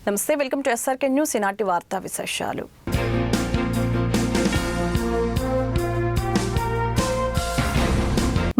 నమస్తే, welcome to SRK news. ఈనాటి వార్తా విశేషాలు.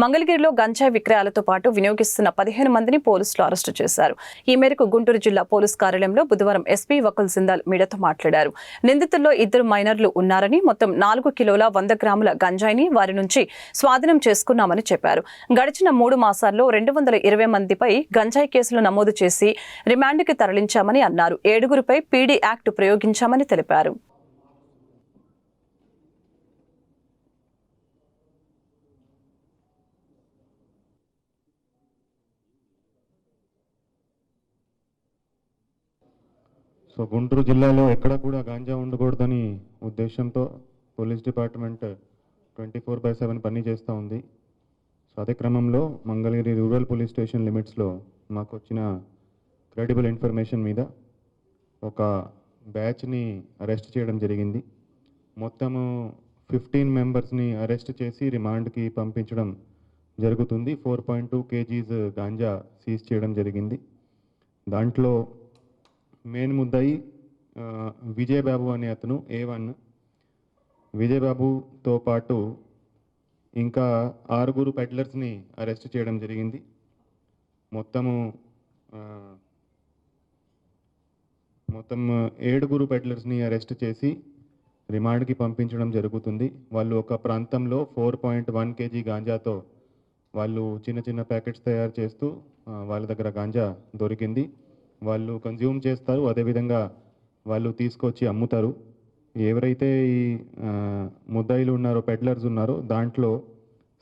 మంగళగిరిలో గంజాయి విక్రయాలతో పాటు వినియోగిస్తున్న 15 మందిని పోలీసులు అరెస్టు చేశారు. ఈ మేరకు గుంటూరు జిల్లా పోలీస్ కార్యాలయంలో బుధవారం ఎస్పీ వకుల్ జిందాల్ మీడియాతో మాట్లాడారు. నిందితుల్లో 2 మైనర్లు ఉన్నారని, మొత్తం 4 కిలోల 100 గ్రాముల గంజాయిని వారి నుంచి స్వాధీనం చేసుకున్నామని చెప్పారు. గడిచిన 3 మాసాల్లో 220 మందిపై గంజాయి కేసులు నమోదు చేసి రిమాండ్కి తరలించామని అన్నారు. 7గురిపై పీడీ యాక్ట్ ప్రయోగించామని తెలిపారు. సో గుంటూరు జిల్లాలో ఎక్కడ కూడా గాంజా ఉండకూడదని ఉద్దేశంతో పోలీస్ డిపార్ట్మెంట్ 24/7 పని చేస్తూ ఉంది. సో అదే క్రమంలో మంగళగిరి రూరల్ పోలీస్ స్టేషన్ లిమిట్స్లో మాకు వచ్చిన క్రెడిబుల్ ఇన్ఫర్మేషన్ మీద ఒక బ్యాచ్ని అరెస్ట్ చేయడం జరిగింది. మొత్తము 15 మెంబర్స్ని అరెస్ట్ చేసి రిమాండ్కి పంపించడం జరుగుతుంది. 4.2 kgs గాంజా సీజ్ చేయడం జరిగింది. దాంట్లో మెయిన్ ముద్దాయి విజయబాబు అనే అతను A1. విజయబాబుతో పాటు ఇంకా 6 పెడ్లర్స్ని అరెస్ట్ చేయడం జరిగింది. మొత్తం 7 పెడ్లర్స్ని అరెస్ట్ చేసి రిమాండ్కి పంపించడం జరుగుతుంది. వాళ్ళు ఒక ప్రాంతంలో 4.1 kg గాంజాతో వాళ్ళు చిన్న చిన్న ప్యాకెట్స్ తయారు చేస్తూ వాళ్ళ దగ్గర గాంజా దొరికింది. వాళ్ళు కన్జ్యూమ్ చేస్తారు, అదేవిధంగా వాళ్ళు తీసుకొచ్చి అమ్ముతారు. ఎవరైతే ఈ ముద్దాయిలు ఉన్నారో, పెడ్లర్స్ ఉన్నారో, దాంట్లో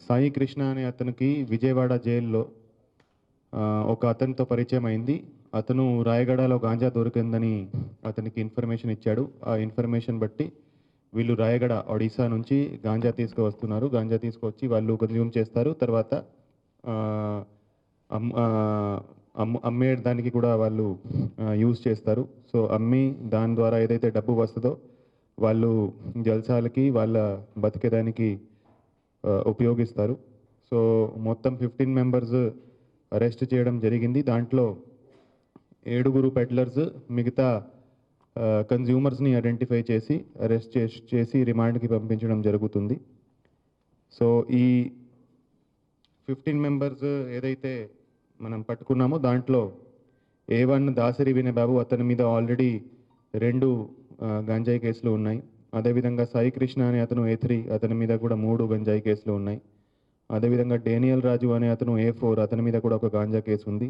సాయి కృష్ణ అనే అతనికి విజయవాడ జైల్లో ఒక అతనితో పరిచయం అయింది. అతను రాయగడలో గాంజా దొరికిందని అతనికి ఇన్ఫర్మేషన్ ఇచ్చాడు. ఆ ఇన్ఫర్మేషన్ బట్టి వీళ్ళు రాయగడ, ఒడిశా నుంచి గాంజా తీసుకువస్తున్నారు. గాంజా తీసుకొచ్చి వాళ్ళు కన్జ్యూమ్ చేస్తారు, తర్వాత అమ్మేయడానికి కూడా వాళ్ళు యూజ్ చేస్తారు. సో అమ్మి దాని ద్వారా ఏదైతే డబ్బు వస్తుందో వాళ్ళు జల్సాలకి, వాళ్ళ బతికేదానికి ఉపయోగిస్తారు. సో మొత్తం 15 మెంబర్స్ అరెస్ట్ చేయడం జరిగింది. దాంట్లో 7 పెడ్లర్స్, మిగతా కన్జ్యూమర్స్ని ఐడెంటిఫై చేసి అరెస్ట్ చేసి రిమాండ్కి పంపించడం జరుగుతుంది. సో ఈ 15 మెంబర్స్ ఏదైతే మనం పట్టుకున్నామో దాంట్లో A1 దాసరి వినయబాబు, అతని మీద ఆల్రెడీ 2 గంజాయి కేసులు ఉన్నాయి. అదేవిధంగా సాయి కృష్ణ అనే అతను A3, అతని మీద కూడా 3 గంజాయి కేసులు ఉన్నాయి. అదేవిధంగా డేనియల్ రాజు అనే అతను A4, అతని మీద కూడా ఒక గాంజా కేసు ఉంది.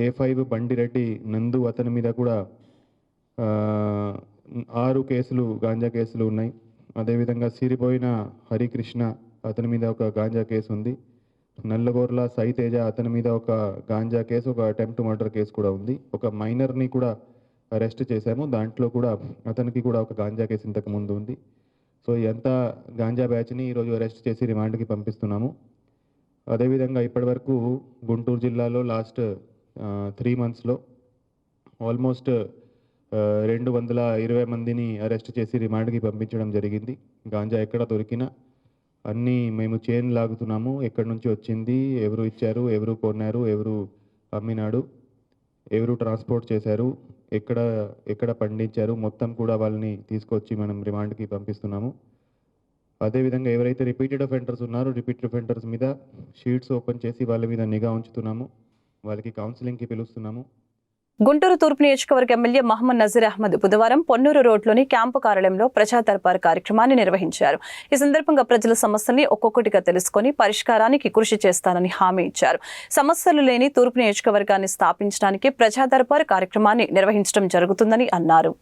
A5 బండిరెడ్డి నందు, అతని మీద కూడా 6 కేసులు గాంజా కేసులు ఉన్నాయి. అదేవిధంగా సిరిపోయిన హరికృష్ణ, అతని మీద ఒక గాంజా కేసు ఉంది. నల్లగోర్ల సాయి తేజ, అతని మీద ఒక గాంజా కేసు, ఒక అటెంప్ట్ మర్డర్ కేసు కూడా ఉంది. ఒక మైనర్ని కూడా అరెస్ట్ చేశాము, దాంట్లో కూడా అతనికి కూడా ఒక గాంజా కేసు ఇంతకు ముందు ఉంది. సో ఎంత గాంజా బ్యాచ్ని ఈరోజు అరెస్ట్ చేసి రిమాండ్కి పంపిస్తున్నాము. అదేవిధంగా ఇప్పటివరకు గుంటూరు జిల్లాలో లాస్ట్ 3 monthsలో ఆల్మోస్ట్ 220 మందిని అరెస్ట్ చేసి రిమాండ్కి పంపించడం జరిగింది. గాంజా ఎక్కడ దొరికినా అన్నీ మేము చైన్ లాగుతున్నాము. ఎక్కడి నుంచి వచ్చింది, ఎవరు ఇచ్చారు, ఎవరు కొన్నారు, ఎవరు అమ్మినాడు, ఎవరు ట్రాన్స్పోర్ట్ చేశారు, ఎక్కడ పండించారు, మొత్తం కూడా వాళ్ళని తీసుకొచ్చి మనం రిమాండ్కి పంపిస్తున్నాము. అదేవిధంగా ఎవరైతే రిపీటెడ్ అఫెండర్స్ ఉన్నారో, రిపీటెడ్ అఫెండర్స్ మీద షీట్స్ ఓపెన్ చేసి వాళ్ళ మీద నిఘా ఉంచుతున్నాము. వాళ్ళకి కౌన్సిలింగ్కి పిలుస్తున్నాము. గుంటూరు తూర్పు నియోజకవర్గ ఎమ్మెల్యే మహమ్మద్ నజీర్ అహ్మద్ బుధవారం పొన్నూరు రోడ్లోని క్యాంపు కార్యాలయంలో ప్రజా దర్బార్ కార్యక్రమాన్ని నిర్వహించారు. ఈ సందర్భంగా ప్రజల సమస్యల్ని ఒక్కొక్కటిగా తెలుసుకుని పరిష్కారానికి కృషి చేస్తానని హామీ ఇచ్చారు. సమస్యలు లేని తూర్పు నియోజకవర్గాన్ని స్థాపించడానికి ప్రజా దర్బార్ కార్యక్రమాన్ని నిర్వహించడం జరుగుతుందని అన్నారు.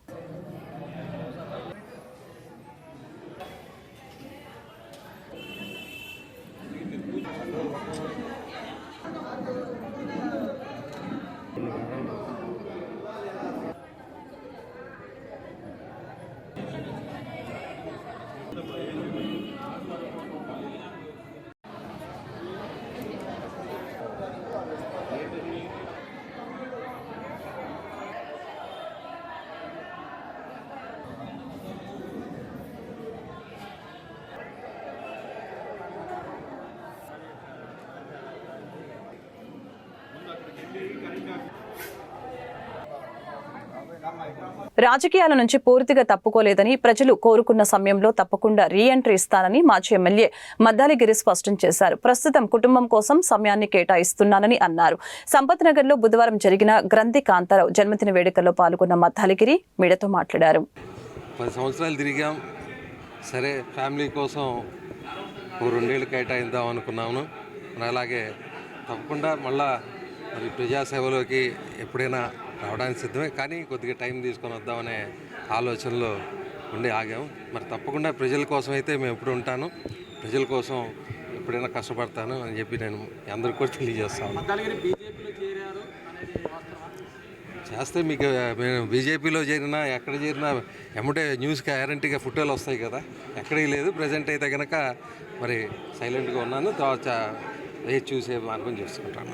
రాజకీయాల నుంచి పూర్తిగా తప్పుకోలేదని, ప్రజలు కోరుకున్న సమయంలో తప్పకుండా రీ-ఎంట్రీ ఇస్తానని మాజీ ఎమ్మెల్యే మద్దాలిగిరి స్పష్టం చేశారు. ప్రస్తుతం కుటుంబం కోసం సమయాన్ని కేటాయిస్తున్నానని అన్నారు. సంపత్ నగర్లో బుధవారం జరిగిన గ్రంథి కాంతారావు జన్మదిన వేడుకల్లో పాల్గొన్న మద్దాలిగిరి మీడియాతో మాట్లాడారు. 10 సంవత్సరాలు తిరిగాం. సరే, ఫ్యామిలీ కోసం 2 ఏళ్ళు కేటాయిద్దాం అనుకున్నాను. అలాగే తప్పకుండా మళ్ళా మరి ప్రజాసేవలోకి ఎప్పుడైనా రావడానికి సిద్ధమే, కానీ కొద్దిగా టైం తీసుకొని వద్దామనే ఆలోచనలో ఉండి ఆగాము. మరి తప్పకుండా ప్రజల కోసం అయితే మేము ఎప్పుడు ఉంటాను, ప్రజల కోసం ఎప్పుడైనా కష్టపడతాను అని చెప్పి నేను అందరికీ కూడా తెలియజేస్తాను. చేస్తే మీకు మేము బీజేపీలో చేరినా ఎక్కడ చేరినా ఎమ్మటే న్యూస్కి గ్యారంటీగా ఫోటోలు వస్తాయి కదా, ఎక్కడికి లేదు. ప్రజెంట్ అయితే కనుక మరి సైలెంట్గా ఉన్నాను. తర్వాత చూసే మార్గం చేసుకుంటాను.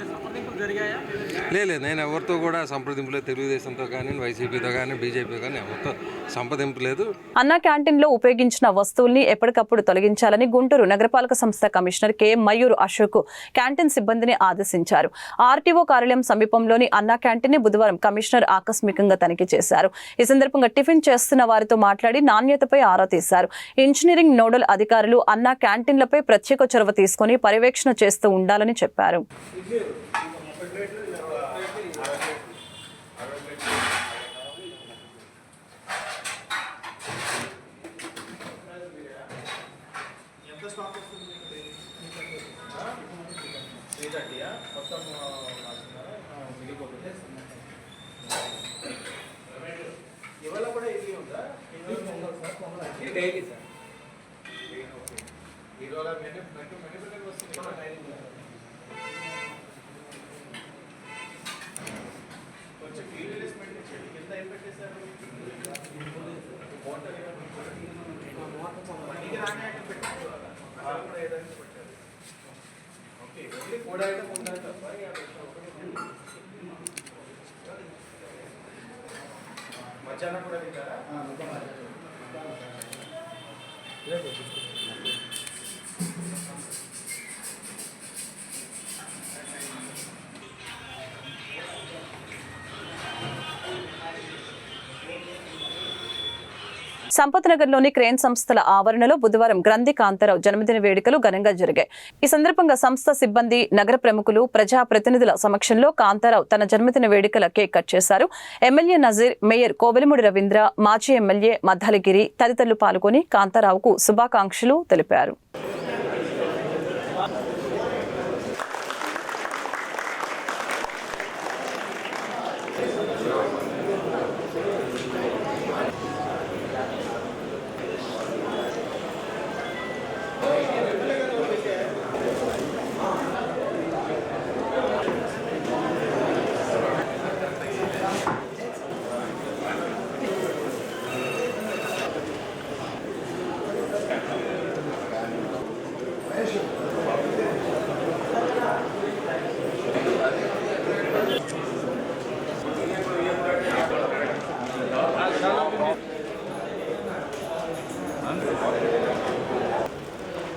లేదు, నేను ఎవరితో కూడా సంప్రదింపులేదు. తెలుగుదేశంతో కానీ, వైసీపీతో కానీ, బీజేపీతో కానీ ఎవరితో సంప్రదింపు లేదు. అన్నా క్యాంటీన్లో ఉపయోగించిన వస్తువుల్ని ఎప్పటికప్పుడు తొలగించాలని గుంటూరు నగరపాలక సంస్థ commissioner K Mayur Ashok canteen సిబ్బందిని ఆదేశించారు. ఆర్టీఓ కార్యాలయం సమీపంలోని అన్నా క్యాంటీన్ ని బుధవారం కమిషనర్ ఆకస్మికంగా తనిఖీ చేశారు. ఈ సందర్భంగా టిఫిన్ చేస్తున్న వారితో మాట్లాడి నాణ్యతపై ఆరా తీశారు. ఇంజనీరింగ్ నోడల్ అధికారులు అన్నా క్యాంటీన్లపై ప్రత్యేక చొరవ తీసుకుని పర్యవేక్షణ చేస్తూ ఉండాలని చెప్పారు. సంపత్ నగర్లోని క్రేన్ సంస్థల ఆవరణలో బుధవారం గ్రంథి కాంతారావు జన్మదిన వేడుకలు ఘనంగా జరిగాయి. ఈ సందర్భంగా సంస్థ సిబ్బంది, నగర ప్రముఖులు, ప్రజా ప్రతినిధుల సమక్షంలో కాంతారావు తన జన్మదిన వేడుకల కేక్ కట్ చేశారు. ఎమ్మెల్యే నజీర్, మేయర్ కోవెలమూడి రవీంద్ర, మాజీ ఎమ్మెల్యే మద్దాలిగిరి తదితరులు పాల్గొని కాంతారావుకు శుభాకాంక్షలు తెలిపారు.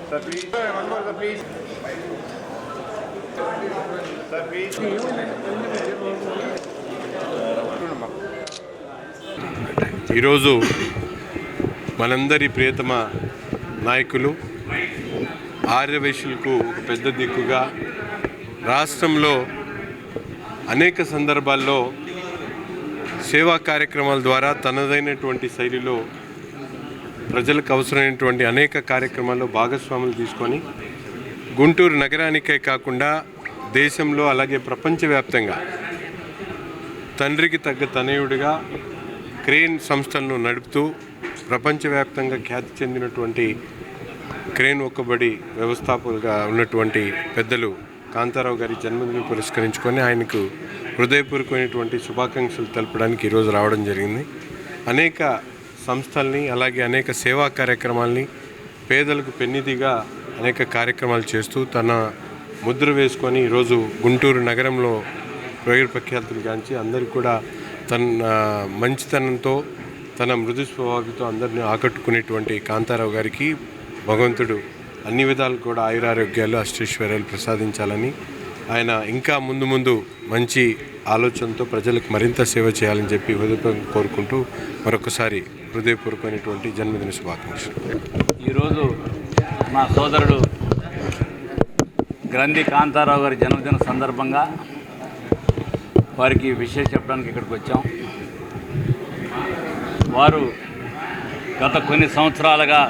Sir, please. Sir, one more, sir, please. Sir, please. ఈరోజు మనందరి ప్రియతమ నాయకులు, ఆర్యవైశ్యులకు ఒక పెద్ద దిక్కుగా రాష్ట్రంలో అనేక సందర్భాల్లో సేవా కార్యక్రమాల ద్వారా తనదైనటువంటి శైలిలో ప్రజలకు అవసరమైనటువంటి అనేక కార్యక్రమాల్లో భాగస్వాములు తీసుకొని గుంటూరు నగరానికే కాకుండా దేశంలో అలాగే ప్రపంచవ్యాప్తంగా తండ్రికి తగ్గ తనయుడిగా క్రేన్ సంస్థలను నడుపుతూ ప్రపంచవ్యాప్తంగా ఖ్యాతి చెందినటువంటి క్రేన్ ఒక్కబడి వ్యవస్థాపకులుగా ఉన్నటువంటి పెద్దలు కాంతారావు గారి జన్మదినం పురస్కరించుకొని ఆయనకు హృదయపూర్వకమైనటువంటి శుభాకాంక్షలు తెలపడానికి ఈరోజు రావడం జరిగింది. అనేక సంస్థల్ని అలాగే అనేక సేవా కార్యక్రమాల్ని పేదలకు పెన్నిధిగా అనేక కార్యక్రమాలు చేస్తూ తన ముద్ర వేసుకొని ఈరోజు గుంటూరు నగరంలో పేరు ప్రఖ్యాతులు గాంచి అందరికీ కూడా తన మంచితనంతో తన మృదు స్వభావంతో అందరినీ ఆకట్టుకునేటువంటి కాంతారావు గారికి భగవంతుడు అన్ని విధాలు కూడా ఆయురారోగ్యాలు అష్టైశ్వర్యాలు ప్రసాదించాలని, ఆయన ఇంకా ముందు ముందు మంచి ఆలోచనతో ప్రజలకు మరింత సేవ చేయాలని చెప్పి హృదయపూర్వకంగా కోరుకుంటూ మరొకసారి హృదయపూర్వకమైనటువంటి జన్మదిన శుభాకాంక్షలు. ఈరోజు మా సోదరుడు గ్రంథి కాంతారావు గారి జన్మదిన సందర్భంగా వారికి విషయం చెప్పడానికి ఇక్కడికి వచ్చాం. వారు గత కొన్ని సంవత్సరాలుగా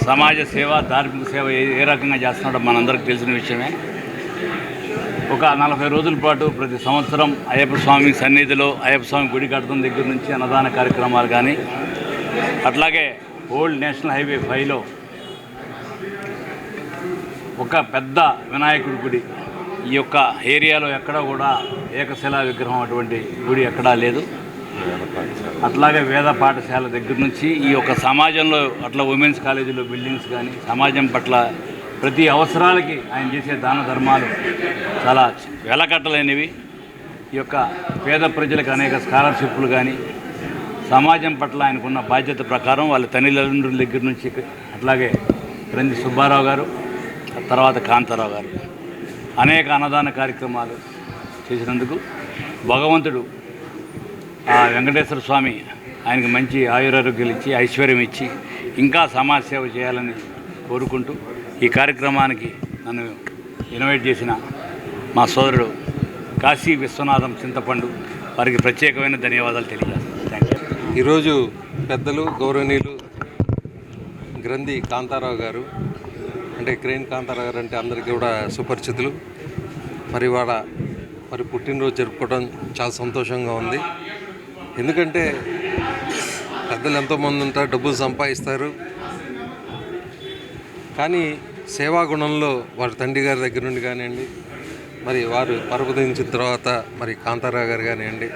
సమాజ సేవ, ధార్మిక సేవ ఏ రకంగా చేస్తున్నాడో మనందరికీ తెలిసిన విషయమే. ఒక 40 రోజుల పాటు ప్రతి సంవత్సరం అయ్యప్ప స్వామి సన్నిధిలో అయ్యప్ప స్వామి గుడి కట్టడం దగ్గర నుంచి అన్నదాన కార్యక్రమాలు కానీ, అట్లాగే ఓల్డ్ నేషనల్ హైవే 5లో ఒక పెద్ద వినాయకుడి గుడి, ఈ యొక్క ఏరియాలో ఎక్కడా కూడా ఏకశిలా విగ్రహం అటువంటి గుడి ఎక్కడా లేదు. అట్లాగే వేద పాఠశాల దగ్గర నుంచి ఈ యొక్క సమాజంలో అట్లా ఉమెన్స్ కాలేజీలో బిల్డింగ్స్ కానీ, సమాజం పట్ల ప్రతి అవసరాలకి ఆయన చేసే దాన ధర్మాలు చాలా వెలకట్టలేనివి. ఈ యొక్క పేద ప్రజలకు అనేక స్కాలర్షిప్లు కానీ, సమాజం పట్ల ఆయనకున్న బాధ్యత ప్రకారం వాళ్ళ తల్లిదండ్రుల దగ్గర నుంచి, అట్లాగే గ్రంథి సుబ్బారావు గారు, తర్వాత కాంతారావు గారు అనేక అన్నదాన కార్యక్రమాలు చేసినందుకు భగవంతుడు ఆ వెంకటేశ్వర స్వామి ఆయనకు మంచి ఆయురారోగ్యాలు ఇచ్చి, ఐశ్వర్యం ఇచ్చి ఇంకా సమాజ సేవ చేయాలని కోరుకుంటూ ఈ కార్యక్రమానికి నన్ను ఇన్వైట్ చేసిన మా సోదరుడు కాశీ విశ్వనాథం చింతపండు వారికి ప్రత్యేకమైన ధన్యవాదాలు తెలియజేస్తాను. Thank you. ఈరోజు పెద్దలు గౌరవనీయులు గ్రంథి కాంతారావు గారు, అంటే క్రేన్ కాంతారావు గారు అంటే అందరికీ కూడా సుపరిచితులు. మరి మరి పుట్టినరోజు జరుపుకోవడం చాలా సంతోషంగా ఉంది. ఎందుకంటే పెద్దలు ఎంతోమంది ఉంటారు, డబ్బులు సంపాదిస్తారు, కానీ సేవా గుణంలో వారి తండ్రి గారి దగ్గర నుండి కానివ్వండి, మరి వారు పరపదించిన తర్వాత మరి కాంతారావు గారు కానివ్వండి,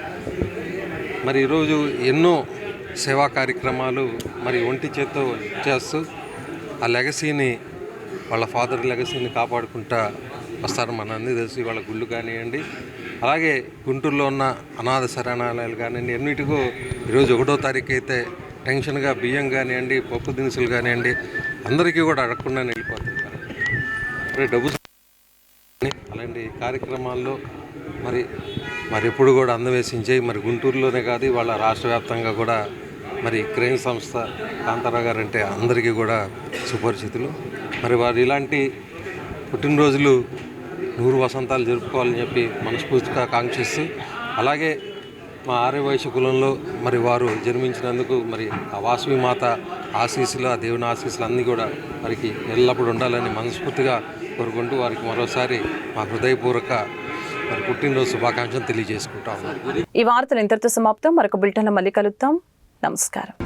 మరి ఈరోజు ఎన్నో సేవా కార్యక్రమాలు మరి ఒంటి చేత్తో చేస్తూ ఆ లెగసీని, వాళ్ళ ఫాదర్ లెగసీని కాపాడుకుంటా వస్తారు. మన అన్నీ తెలిసి వాళ్ళ గుళ్ళు కానివ్వండి, అలాగే గుంటూరులో ఉన్న అనాథ శరణాలయాలు కానివ్వండి, ఎన్నిటికో ఈరోజు 1వ తారీఖు అయితే టెన్షన్గా బియ్యం కానివ్వండి, పప్పు దినుసులు కానివ్వండి అందరికీ కూడా అడగకుండా వెళ్ళిపోతుంటారు. మరి డబ్బు అలాంటి కార్యక్రమాల్లో మరి ఎప్పుడు కూడా అందవేసించాయి. మరి గుంటూరులోనే కాదు, వాళ్ళ రాష్ట్ర వ్యాప్తంగా కూడా మరి క్రేన్ సంస్థ కాంతారావు గారు అంటే అందరికీ కూడా సుపరిచితులు. మరి వారు ఇలాంటి పుట్టినరోజులు 100 వసంతాలు జరుపుకోవాలని చెప్పి మనస్ఫూర్తిగా కాంక్షిస్తూ, అలాగే మా ఆర్యవైశ్య కులంలో మరి వారు జన్మించినందుకు మరి ఆ వాసవి మాత ఆశీస్సులు, ఆ దేవుని ఆశీస్సులు అన్నీ కూడా వారికి ఎల్లప్పుడూ ఉండాలని మనస్ఫూర్తిగా కోరుకుంటూ వారికి మరోసారి మా హృదయపూర్వక మరి పుట్టినరోజు శుభాకాంక్షలు తెలియజేసుకుంటా ఉన్నాను. ఈ వార్తలు ఇంతటితో సమాప్తం. మరొక బులెటిన్లో మళ్ళీ కలుద్దాం. నమస్కారం.